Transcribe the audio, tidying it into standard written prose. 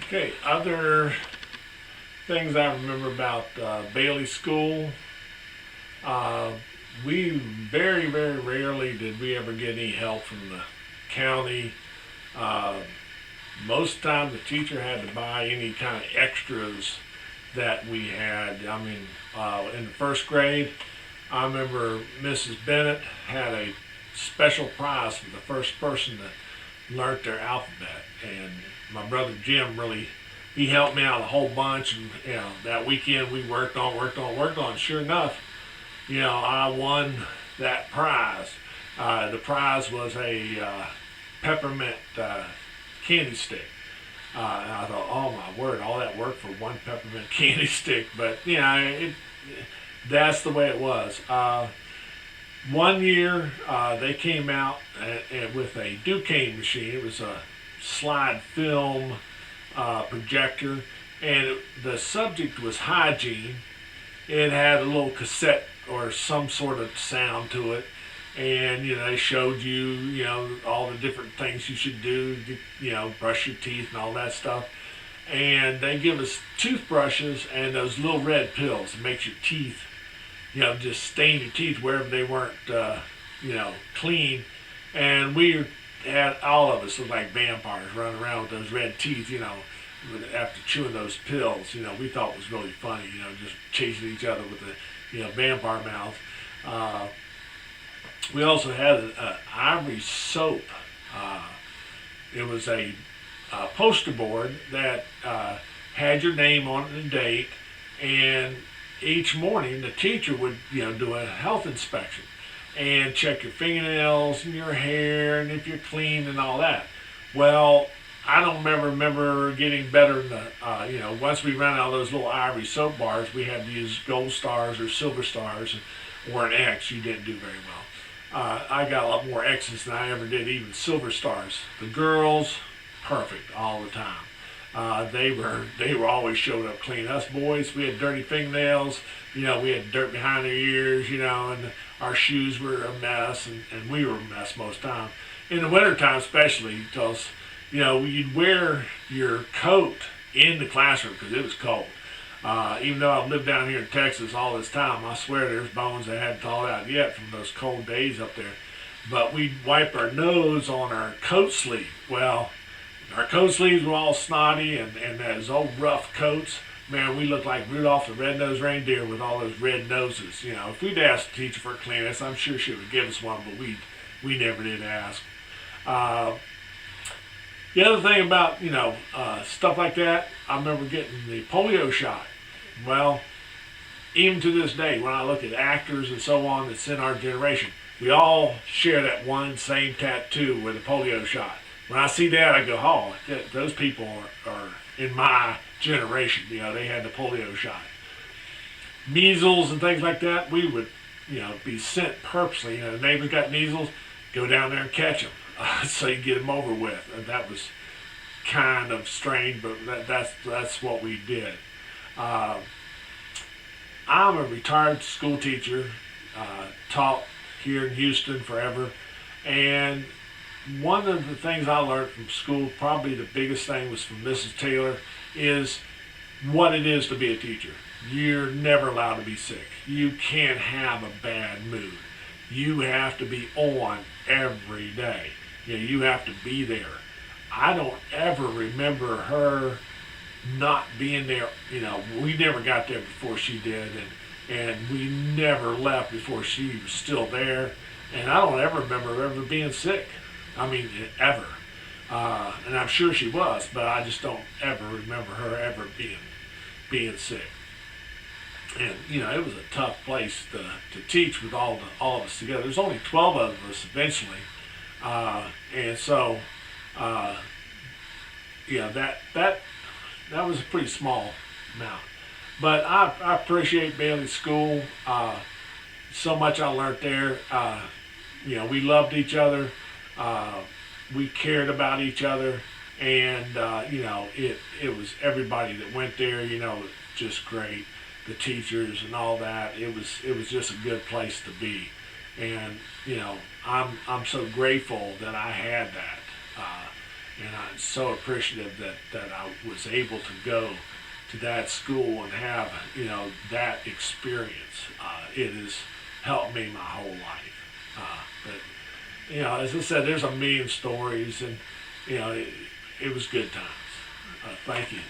Okay, other things I remember about Bailey School. Uh, we very rarely did we ever get any help from the county. Uh, Most time the teacher had to buy any kind of extras that we had. I mean, in the first grade, I remember Mrs. Bennett had a special prize for the first person that learned their alphabet, and my brother Jim really he helped me out a whole bunch. And that weekend we worked on. Sure enough, I won that prize. The prize was a peppermint candy stick. And I thought, oh my word, all that work for one peppermint candy stick. But that's the way it was. One year they came out with a Duquesne machine. It was a slide film projector, and the subject was hygiene. It had a little cassette or some sort of sound to it, and they showed you all the different things you should do, brush your teeth and all that stuff. And they give us toothbrushes and those little red pills that makes your teeth, just stain your teeth wherever they weren't, clean. And we had all of us look like vampires running around with those red teeth, after chewing those pills. We thought it was really funny, just chasing each other with the, vampire mouth. We also had an ivory soap. It was a poster board that had your name on it and date, and each morning the teacher would do a health inspection and check your fingernails and your hair and if you're clean and all that. Well, I don't remember getting better than once we ran out of those little ivory soap bars, we had to use gold stars or silver stars, or an X. You didn't do very well. I got a lot more X's than I ever did even silver stars. The girls, perfect all the time. They were always showed up clean. Us boys, we had dirty fingernails. We had dirt behind our ears. And our shoes were a mess, and we were a mess most time. In the wintertime especially, because you'd wear your coat in the classroom because it was cold. Even though I've lived down here in Texas all this time, I swear there's bones that hadn't thawed out yet from those cold days up there. But we'd wipe our nose on our coat sleeve. Well, our coat sleeves were all snotty, and those old rough coats, man, we looked like Rudolph the Red-Nosed Reindeer with all those red noses. If we'd asked the teacher for a cleanest, I'm sure she would give us one, but we never did ask. The other thing about, stuff like that, I remember getting the polio shot. Well, even to this day, when I look at actors and so on that's in our generation, we all share that one same tattoo with a polio shot. When I see that, I go, oh, those people are in my generation. They had the polio shot. Measles and things like that, we would, be sent purposely. The neighbors got measles, go down there and catch them. So you get them over with. And that was kind of strange, but that's what we did. I'm a retired school teacher, taught here in Houston forever, and one of the things I learned from school, probably the biggest thing was from Mrs. Taylor, is what it is to be a teacher. You're never allowed to be sick. You can't have a bad mood. You have to be on every day. You have to be there. I don't ever remember her not being there. We never got there before she did, and we never left before she was still there. And I don't ever remember her ever being sick. I mean, ever. And I'm sure she was, but I just don't ever remember her ever being sick. And it was a tough place to teach with all of us together. There's only 12 of us eventually, and so that was a pretty small amount. But I appreciate Bailey School. So much I learned there. We loved each other. We cared about each other, and it was everybody that went there. Just great. The teachers and all that. It was just a good place to be, and I'm so grateful that I had that. And I'm so appreciative that I was able to go to that school and have, that experience. It has helped me my whole life. But, as I said, there's a million stories, and, it was good times. Thank you.